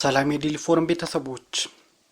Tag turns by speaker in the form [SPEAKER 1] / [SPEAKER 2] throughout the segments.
[SPEAKER 1] ሰላም የዲል ፎረም ቤተሰቦች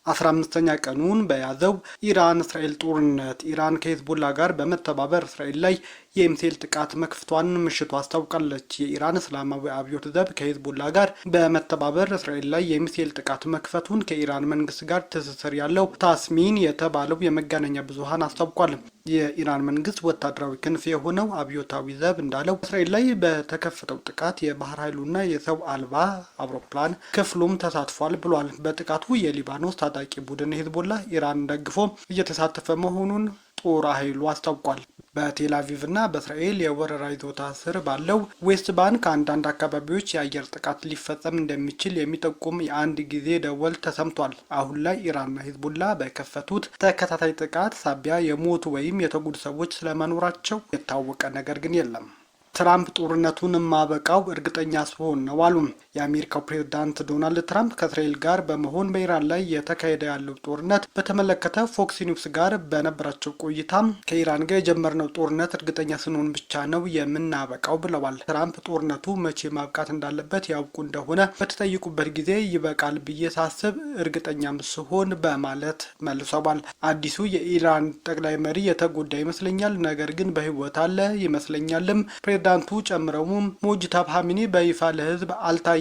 [SPEAKER 1] 15ኛ ቀኑን በያዘው ኢራን እስራኤል ጦርነት ኢራን ከሂዝቦላ ጋር በመተባበር እስራኤል ላይ የሚሳኤል ጥቃት መክፈቷን ምሽቱ አስታውቃለች። የኢራን እስላማዊ አብዮት ዘብ ከሂዝቦላ ጋር በመተባበር እስራኤል ላይ የሚሳኤል ጥቃት መክፈቱን ከኢራን መንግስት ጋር ትስስር ያለው ታስሚን የተባለው የመገናኛ ብዙሃን አስታውቋል። የኢራን መንግስት ወታደራዊ ክንፍ የሆነው አብዮታዊ ዘብ እንዳለው እስራኤል ላይ በተከፈተው ጥቃት የባህር ኃይሉና የሰው አልባ አውሮፕላን ክፍሉም ተሳትፏል ብሏል። በጥቃቱ የሊባኖስ ታጣቂ ቡድን ሂዝቦላ ኢራን ደግፎ እየተሳተፈ መሆኑን ጦር ኃይሉ አስታውቋል። በቴል አቪቭ እና በእስራኤል የወረራ ይዞታ ስር ባለው ዌስት ባንክ አንዳንድ አካባቢዎች የአየር ጥቃት ሊፈጸም እንደሚችል የሚጠቁም የአንድ ጊዜ ደወል ተሰምቷል። አሁን ላይ ኢራንና ሂዝቦላ በከፈቱት ተከታታይ ጥቃት ሳቢያ የሞቱ ወይም የተጎዱ ሰዎች ስለመኖራቸው የታወቀ ነገር ግን የለም። ትራምፕ ጦርነቱን ማበቃው እርግጠኛ ሲሆን ነው አሉ። የአሜሪካው ፕሬዝዳንት ዶናልድ ትራምፕ ከእስራኤል ጋር በመሆን በኢራን ላይ የተካሄደ ያለው ጦርነት በተመለከተ ፎክስ ኒውስ ጋር በነበራቸው ቆይታ ከኢራን ጋር የጀመርነው ጦርነት እርግጠኛ ስንሆን ብቻ ነው የምናበቃው ብለዋል። ትራምፕ ጦርነቱ መቼ ማብቃት እንዳለበት ያውቁ እንደሆነ በተጠየቁበት ጊዜ ይበቃል ብዬ ሳስብ እርግጠኛም ስሆን በማለት መልሰዋል። አዲሱ የኢራን ጠቅላይ መሪ የተጎዳ ይመስለኛል፣ ነገር ግን በህይወት አለ ይመስለኛልም። ፕሬዝዳንቱ ጨምረውም ሙጅታባ ኻሜኒ በይፋ ለህዝብ አልታየምም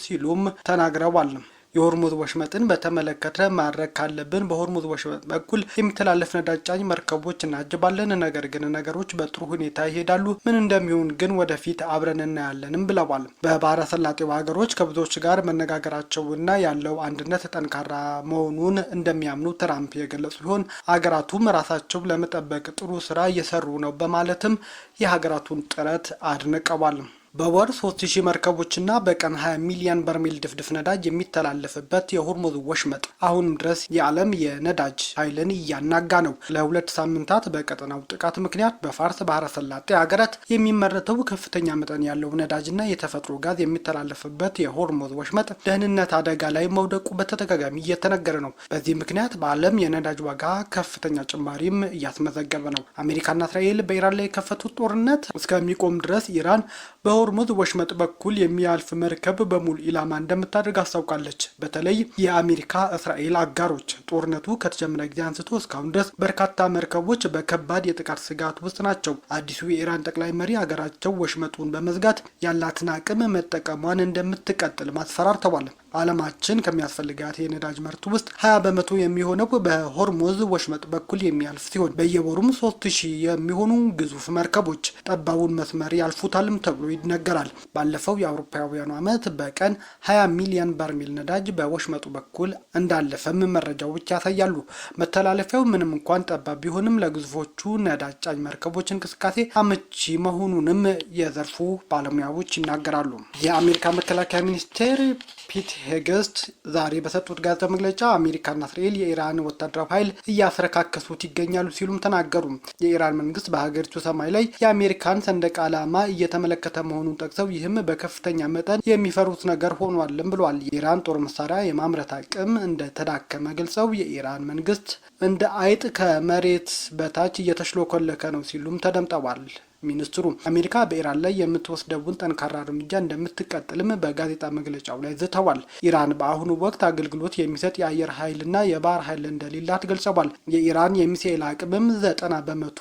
[SPEAKER 1] ሲሉም ተናግረዋል። የሆርሙዝ ወሽመጥን በተመለከተ ማድረግ ካለብን በሆርሙዝ ወሽመጥ በኩል የሚተላለፍ ነዳጅ ጫኝ መርከቦች እናጅባለን፣ ነገር ግን ነገሮች በጥሩ ሁኔታ ይሄዳሉ። ምን እንደሚሆን ግን ወደፊት አብረን እናያለንም ብለዋል። በባህረ ሰላጤው ሀገሮች ከብዙዎች ጋር መነጋገራቸውና ያለው አንድነት ጠንካራ መሆኑን እንደሚያምኑ ትራምፕ የገለጹ ሲሆን አገራቱም ራሳቸው ለመጠበቅ ጥሩ ስራ እየሰሩ ነው በማለትም የሀገራቱን ጥረት አድንቀዋል። በወር 3000 መርከቦችና በቀን 20 ሚሊዮን በርሜል ድፍድፍ ነዳጅ የሚተላለፍበት የሆርሙዝ ወሽመጥ አሁንም ድረስ የዓለም የነዳጅ ኃይልን እያናጋ ነው። ለሁለት ሳምንታት በቀጠናው ጥቃት ምክንያት በፋርስ ባህረ ሰላጤ ሀገራት የሚመረተው ከፍተኛ መጠን ያለው ነዳጅና የተፈጥሮ ጋዝ የሚተላለፍበት የሆርሙዝ ወሽመጥ ደህንነት አደጋ ላይ መውደቁ በተደጋጋሚ እየተነገረ ነው። በዚህ ምክንያት በዓለም የነዳጅ ዋጋ ከፍተኛ ጭማሪም እያስመዘገበ ነው። አሜሪካና እስራኤል በኢራን ላይ የከፈቱት ጦርነት እስከሚቆም ድረስ ኢራን በሆርሙዝ ወሽመጥ በኩል የሚያልፍ መርከብ በሙሉ ኢላማ እንደምታደርግ አስታውቃለች። በተለይ የአሜሪካ እስራኤል አጋሮች ጦርነቱ ከተጀመረ ጊዜ አንስቶ እስካሁን ድረስ በርካታ መርከቦች በከባድ የጥቃት ስጋት ውስጥ ናቸው። አዲሱ የኢራን ጠቅላይ መሪ ሀገራቸው ወሽመጡን በመዝጋት ያላትን አቅም መጠቀሟን እንደምትቀጥል ማስፈራርተዋል። ዓለማችን ከሚያስፈልጋት የነዳጅ ምርት ውስጥ 20 በመቶ የሚሆነው በሆርሙዝ ወሽመጥ በኩል የሚያልፍ ሲሆን በየወሩም 3000 የሚሆኑ ግዙፍ መርከቦች ጠባቡን መስመር ያልፉታልም ተብሎ ይነገራል። ባለፈው የአውሮፓውያኑ ዓመት በቀን 20 ሚሊዮን በርሜል ነዳጅ በወሽመጡ በኩል እንዳለፈም መረጃዎች ያሳያሉ። መተላለፊያው ምንም እንኳን ጠባብ ቢሆንም ለግዙፎቹ ነዳጅ ጫኝ መርከቦች እንቅስቃሴ አመቺ መሆኑንም የዘርፉ ባለሙያዎች ይናገራሉ። የአሜሪካ መከላከያ ሚኒስቴር ፒት ሄግስት ዛሬ በሰጡት ጋዜጣዊ መግለጫ አሜሪካና እስራኤል የኢራን ወታደራዊ ኃይል እያፈረካከሱት ይገኛሉ ሲሉም ተናገሩ። የኢራን መንግስት በሀገሪቱ ሰማይ ላይ የአሜሪካን ሰንደቅ ዓላማ እየተመለከተ መሆኑን ጠቅሰው ይህም በከፍተኛ መጠን የሚፈሩት ነገር ሆኗልም ብሏል። የኢራን ጦር መሳሪያ የማምረት አቅም እንደተዳከመ ገልጸው የኢራን መንግስት እንደ አይጥ ከመሬት በታች እየተሽሎኮለከ ነው ሲሉም ተደምጠዋል። ሚኒስትሩ አሜሪካ በኢራን ላይ የምትወስደውን ጠንካራ እርምጃ እንደምትቀጥልም በጋዜጣ መግለጫው ላይ ዝተዋል። ኢራን በአሁኑ ወቅት አገልግሎት የሚሰጥ የአየር ኃይልና የባህር ኃይል እንደሌላት ገልጸዋል። የኢራን የሚሳኤል አቅምም 90 በመቶ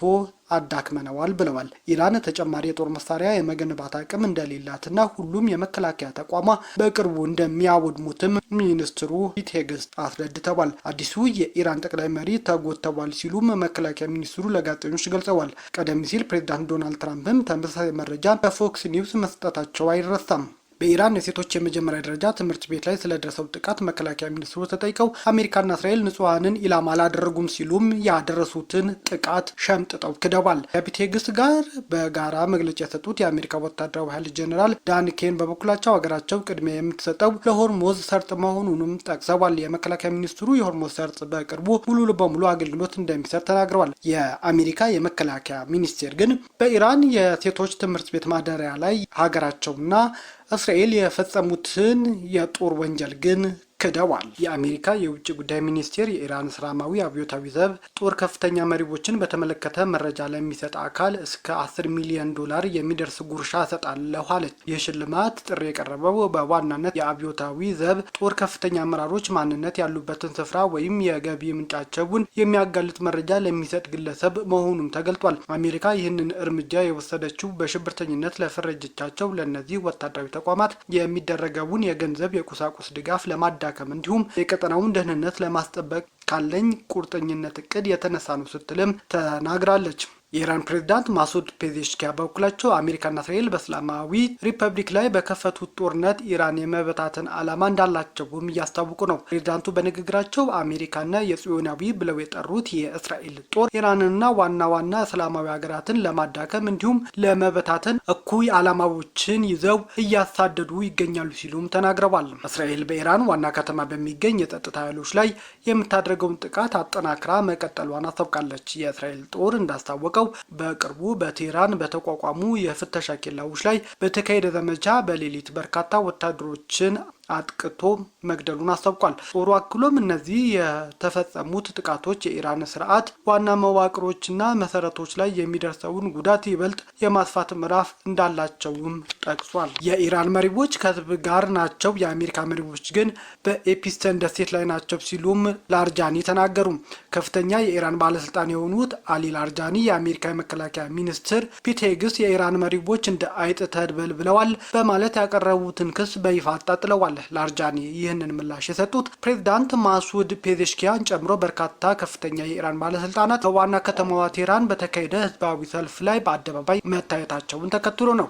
[SPEAKER 1] አዳክመነዋል ብለዋል። ኢራን ተጨማሪ የጦር መሳሪያ የመገንባት አቅም እንደሌላትና ሁሉም የመከላከያ ተቋማ በቅርቡ እንደሚያወድሙትም ሚኒስትሩ ፒት ሄግስት አስረድተዋል። አዲሱ የኢራን ጠቅላይ መሪ ተጎድተዋል ሲሉም መከላከያ ሚኒስትሩ ለጋዜጠኞች ገልጸዋል። ቀደም ሲል ፕሬዝዳንት ዶናልድ ትራምፕም ተመሳሳይ መረጃ በፎክስ ኒውስ መስጠታቸው አይረሳም። በኢራን የሴቶች የመጀመሪያ ደረጃ ትምህርት ቤት ላይ ስለደረሰው ጥቃት መከላከያ ሚኒስትሩ ተጠይቀው አሜሪካና እስራኤል ንጹሃንን ኢላማ አላደረጉም ሲሉም ያደረሱትን ጥቃት ሸምጥጠው ክደዋል። ከፒት ሄግስት ጋር በጋራ መግለጫ የሰጡት የአሜሪካ ወታደራዊ ኃይል ጀኔራል ዳን ኬን በበኩላቸው ሀገራቸው ቅድሚያ የምትሰጠው ለሆርሙዝ ሰርጥ መሆኑንም ጠቅሰዋል። የመከላከያ ሚኒስትሩ የሆርሙዝ ሰርጥ በቅርቡ ሙሉ በሙሉ አገልግሎት እንደሚሰጥ ተናግረዋል። የአሜሪካ የመከላከያ ሚኒስቴር ግን በኢራን የሴቶች ትምህርት ቤት ማደሪያ ላይ ሀገራቸውና እስራኤል የፈጸሙትን የጦር ወንጀል ግን ክደዋል። የአሜሪካ የውጭ ጉዳይ ሚኒስቴር የኢራን እስላማዊ አብዮታዊ ዘብ ጦር ከፍተኛ መሪዎችን በተመለከተ መረጃ ለሚሰጥ አካል እስከ 10 ሚሊዮን ዶላር የሚደርስ ጉርሻ እሰጣለሁ አለች። ይህ ሽልማት ጥሪ የቀረበው በዋናነት የአብዮታዊ ዘብ ጦር ከፍተኛ አመራሮች ማንነት፣ ያሉበትን ስፍራ ወይም የገቢ ምንጫቸውን የሚያጋልጥ መረጃ ለሚሰጥ ግለሰብ መሆኑም ተገልጧል። አሜሪካ ይህንን እርምጃ የወሰደችው በሽብርተኝነት ለፈረጀቻቸው ለእነዚህ ወታደራዊ ተቋማት የሚደረገውን የገንዘብ የቁሳቁስ ድጋፍ ለማዳከም እንዲሁም የቀጠናውን ደህንነት ለማስጠበቅ ካለኝ ቁርጠኝነት እቅድ የተነሳ ነው ስትልም ተናግራለች። የኢራን ፕሬዝዳንት ማሱድ ፔዜሽኪያን በበኩላቸው አሜሪካና እስራኤል በእስላማዊ ሪፐብሊክ ላይ በከፈቱት ጦርነት ኢራን የመበታተን ዓላማ እንዳላቸውም እያስታወቁ ነው። ፕሬዝዳንቱ በንግግራቸው አሜሪካና የጽዮናዊ ብለው የጠሩት የእስራኤል ጦር ኢራንና ዋና ዋና እስላማዊ ሀገራትን ለማዳከም እንዲሁም ለመበታተን እኩይ ዓላማዎችን ይዘው እያሳደዱ ይገኛሉ ሲሉም ተናግረዋል። እስራኤል በኢራን ዋና ከተማ በሚገኝ የጸጥታ ኃይሎች ላይ የምታደርገውን ጥቃት አጠናክራ መቀጠሏን አስታውቃለች። የእስራኤል ጦር እንዳስታወቀው በቅርቡ በቴህራን በተቋቋሙ የፍተሻ ኬላዎች ላይ በተካሄደ ዘመቻ በሌሊት በርካታ ወታደሮችን አጥቅቶ መግደሉን አስታውቋል። ጦሩ አክሎም እነዚህ የተፈጸሙት ጥቃቶች የኢራን ስርዓት ዋና መዋቅሮችና መሰረቶች ላይ የሚደርሰውን ጉዳት ይበልጥ የማስፋት ምዕራፍ እንዳላቸውም ጠቅሷል። የኢራን መሪዎች ከህዝብ ጋር ናቸው፣ የአሜሪካ መሪዎች ግን በኤፒስተን ደሴት ላይ ናቸው ሲሉም ላርጃኒ ተናገሩ። ከፍተኛ የኢራን ባለስልጣን የሆኑት አሊ ላርጃኒ የአሜሪካ የመከላከያ ሚኒስትር ፒት ሄግስ የኢራን መሪዎች እንደ አይጥ ተድበልብለዋል በማለት ያቀረቡትን ክስ በይፋ አጣጥለዋል። ላርጃኒ ይህንን ምላሽ የሰጡት ፕሬዝዳንት ማሱድ ፔዜሽኪያን ጨምሮ በርካታ ከፍተኛ የኢራን ባለስልጣናት በዋና ከተማዋ ቴህራን በተካሄደ ህዝባዊ ሰልፍ ላይ በአደባባይ መታየታቸውን ተከትሎ ነው።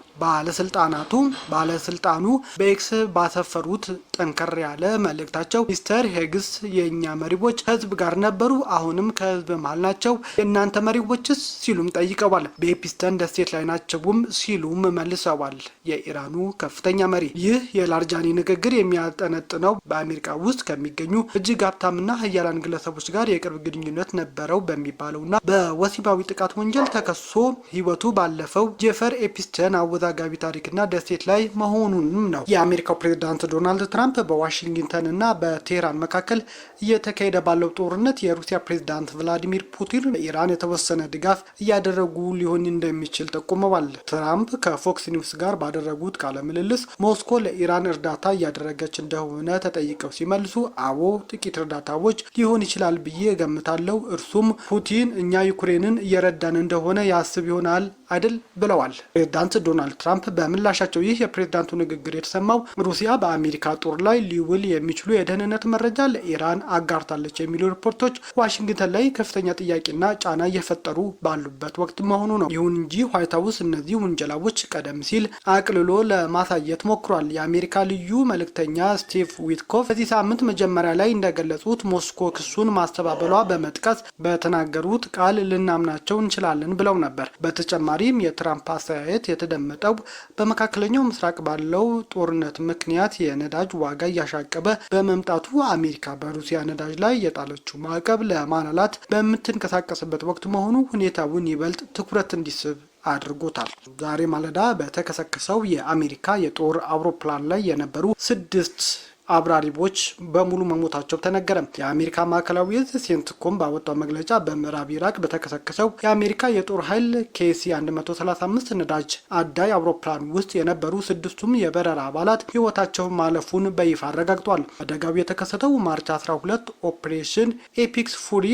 [SPEAKER 1] ባለስልጣኑ በኤክስ ባሰፈሩት ጠንከር ያለ መልእክታቸው ሚስተር ሄግስ የእኛ መሪዎች ከህዝብ ጋር ነበሩ፣ አሁንም ከህዝብ መሃል ናቸው፣ የእናንተ መሪዎችስ ሲሉም ጠይቀዋል። በኤፒስተን ደሴት ላይ ናቸውም ሲሉም መልሰዋል። የኢራኑ ከፍተኛ መሪ ይህ የላርጃኒ ንግግር የሚያጠነጥነው በአሜሪካ ውስጥ ከሚገኙ እጅግ ሀብታምና ሀያላን ግለሰቦች ጋር የቅርብ ግንኙነት ነበረው በሚባለውና በወሲባዊ ጥቃት ወንጀል ተከሶ ህይወቱ ባለፈው ጄፈር ኤፒስተን አወዛጋቢ ታሪክና ደሴት ላይ መሆኑንም ነው። የአሜሪካው ፕሬዝዳንት ዶናልድ ትራምፕ በዋሽንግተንና በቴህራን መካከል እየተካሄደ ባለው ጦርነት የሩሲያ ፕሬዝዳንት ቭላዲሚር ፑቲን በኢራን የተወሰነ ድጋፍ እያደረጉ ሊሆን እንደሚችል ጠቁመዋል። ትራምፕ ከፎክስ ኒውስ ጋር ባደረጉት ቃለ ምልልስ ሞስኮ ለኢራን እርዳታ እያደረገች እንደሆነ ተጠይቀው ሲመልሱ አዎ ጥቂት እርዳታዎች ሊሆን ይችላል ብዬ እገምታለሁ፣ እርሱም ፑቲን እኛ ዩክሬንን እየረዳን እንደሆነ ያስብ ይሆናል አይደል ብለዋል። ፕሬዝዳንት ዶናልድ ትራምፕ በምላሻቸው ይህ የፕሬዝዳንቱ ንግግር የተሰማው ሩሲያ በአሜሪካ ጦር ላይ ሊውል የሚችሉ የደህንነት መረጃ ለኢራን አጋርታለች የሚሉ ሪፖርቶች ዋሽንግተን ላይ ከፍተኛ ጥያቄና ጫና እየፈጠሩ ባሉበት ወቅት መሆኑ ነው። ይሁን እንጂ ዋይት ሀውስ እነዚህ ውንጀላዎች ቀደም ሲል አቅልሎ ለማሳየት ሞክሯል። የአሜሪካ ልዩ መልእክተኛ ስቲቭ ዊትኮፍ በዚህ ሳምንት መጀመሪያ ላይ እንደገለጹት ሞስኮ ክሱን ማስተባበሏ በመጥቀስ በተናገሩት ቃል ልናምናቸው እንችላለን ብለው ነበር። በተጨማሪም የትራምፕ አስተያየት የተደመጠው በመካከለኛው ምስራቅ ባለው ጦርነት ምክንያት የነዳጅ ዋጋ እያሻቀበ በመምጣቱ አሜሪካ በሩሲያ ነዳጅ ላይ የጣለችው ማዕቀብ ለማላላት በምትንቀሳቀስበት ወቅት መሆኑ ሁኔታውን ይበልጥ ትኩረት እንዲስብ አድርጎታል። ዛሬ ማለዳ በተከሰከሰው የአሜሪካ የጦር አውሮፕላን ላይ የነበሩ 6 አብራሪዎች በሙሉ መሞታቸው ተነገረ። የአሜሪካ ማዕከላዊ እዝ ሴንትኮም ባወጣው መግለጫ በምዕራብ ኢራቅ በተከሰከሰው የአሜሪካ የጦር ኃይል KC 135 ነዳጅ አዳይ አውሮፕላን ውስጥ የነበሩ 6ቱም የበረራ አባላት ህይወታቸውን ማለፉን በይፋ አረጋግጧል። አደጋው የተከሰተው ማርች 12 ኦፕሬሽን ኤፒክስ ፉሪ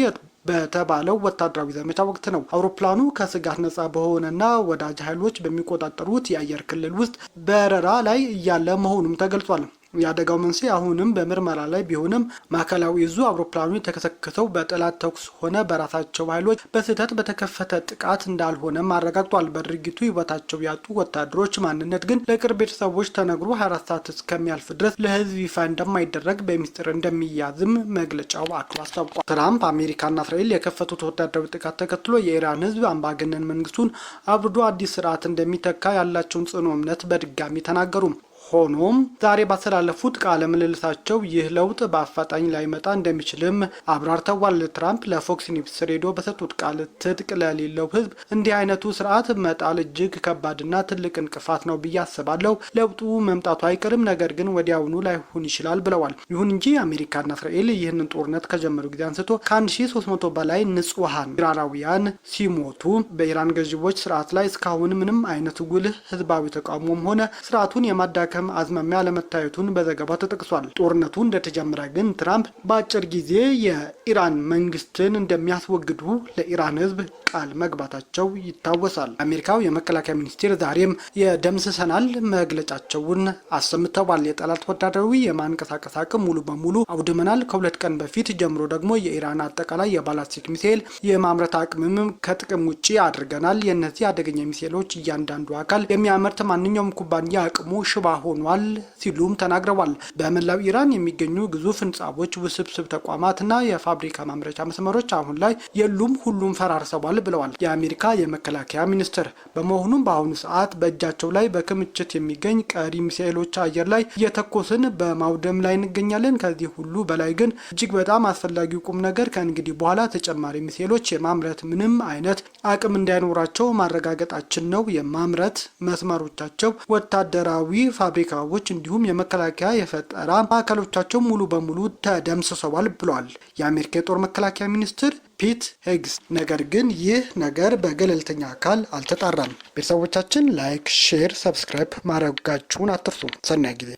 [SPEAKER 1] በተባለው ወታደራዊ ዘመቻ ወቅት ነው። አውሮፕላኑ ከስጋት ነጻ በሆነና ወዳጅ ኃይሎች በሚቆጣጠሩት የአየር ክልል ውስጥ በረራ ላይ እያለ መሆኑም ተገልጿል። የአደጋው መንስኤ አሁንም በምርመራ ላይ ቢሆንም ማዕከላዊ እዙ አውሮፕላኑ የተከሰከሰው በጠላት ተኩስ ሆነ በራሳቸው ኃይሎች በስህተት በተከፈተ ጥቃት እንዳልሆነም አረጋግጧል። በድርጊቱ ህይወታቸው ያጡ ወታደሮች ማንነት ግን ለቅርብ ቤተሰቦች ተነግሮ 24 ሰዓት እስከሚያልፍ ድረስ ለህዝብ ይፋ እንደማይደረግ በሚስጥር እንደሚያዝም መግለጫው አክሎ አስታውቋል። ትራምፕ አሜሪካና እስራኤል የከፈቱት ወታደራዊ ጥቃት ተከትሎ የኢራን ህዝብ አምባገነን መንግስቱን አብርዶ አዲስ ስርዓት እንደሚተካ ያላቸውን ጽኑ እምነት በድጋሚ ተናገሩ። ሆኖም ዛሬ ባስተላለፉት ቃለ ምልልሳቸው ይህ ለውጥ በአፋጣኝ ላይመጣ እንደሚችልም አብራርተዋል። ትራምፕ ለፎክስ ኒውስ ሬዲዮ በሰጡት ቃል ትጥቅ ለሌለው ሕዝብ እንዲህ አይነቱ ስርዓት መጣል እጅግ ከባድና ትልቅ እንቅፋት ነው ብዬ አስባለሁ። ለውጡ መምጣቱ አይቀርም፣ ነገር ግን ወዲያውኑ ላይሆን ይችላል ብለዋል። ይሁን እንጂ አሜሪካና እስራኤል ይህንን ጦርነት ከጀመሩ ጊዜ አንስቶ ከ1300 በላይ ንጹሐን ኢራናውያን ሲሞቱ በኢራን ገዢዎች ስርዓት ላይ እስካሁን ምንም አይነት ጉልህ ህዝባዊ ተቃውሞም ሆነ ስርዓቱን የማዳከም አዝማሚያ ለመታየቱን በዘገባው ተጠቅሷል። ጦርነቱ እንደተጀመረ ግን ትራምፕ በአጭር ጊዜ የኢራን መንግስትን እንደሚያስወግዱ ለኢራን ህዝብ ቃል መግባታቸው ይታወሳል። አሜሪካው የመከላከያ ሚኒስቴር ዛሬም የደምስሰናል መግለጫቸውን አሰምተዋል። የጠላት ወታደራዊ የማንቀሳቀስ አቅም ሙሉ በሙሉ አውድመናል። ከሁለት ቀን በፊት ጀምሮ ደግሞ የኢራን አጠቃላይ የባላስቲክ ሚሳኤል የማምረት አቅምም ከጥቅም ውጪ አድርገናል። የእነዚህ አደገኛ ሚሳኤሎች እያንዳንዱ አካል የሚያመርት ማንኛውም ኩባንያ አቅሙ ሽባ ሆኗል ሲሉም ተናግረዋል። በመላው ኢራን የሚገኙ ግዙፍ ህንፃዎች፣ ውስብስብ ተቋማትና የፋብሪካ ማምረቻ መስመሮች አሁን ላይ የሉም፣ ሁሉም ፈራርሰዋል ብለዋል የአሜሪካ የመከላከያ ሚኒስትር። በመሆኑም በአሁኑ ሰዓት በእጃቸው ላይ በክምችት የሚገኝ ቀሪ ሚሳኤሎች አየር ላይ እየተኮስን በማውደም ላይ እንገኛለን። ከዚህ ሁሉ በላይ ግን እጅግ በጣም አስፈላጊው ቁም ነገር ከእንግዲህ በኋላ ተጨማሪ ሚሳኤሎች የማምረት ምንም አይነት አቅም እንዳይኖራቸው ማረጋገጣችን ነው። የማምረት መስመሮቻቸው፣ ወታደራዊ ፋብሪካዎች እንዲሁም የመከላከያ የፈጠራ ማዕከሎቻቸው ሙሉ በሙሉ ተደምስሰዋል ብለዋል የአሜሪካ የጦር መከላከያ ሚኒስትር ፒት ሄግስ። ነገር ግን ይህ ነገር በገለልተኛ አካል አልተጣራም። ቤተሰቦቻችን ላይክ፣ ሼር፣ ሰብስክራይብ ማድረጋችሁን አትርሱ። ሰናይ ጊዜ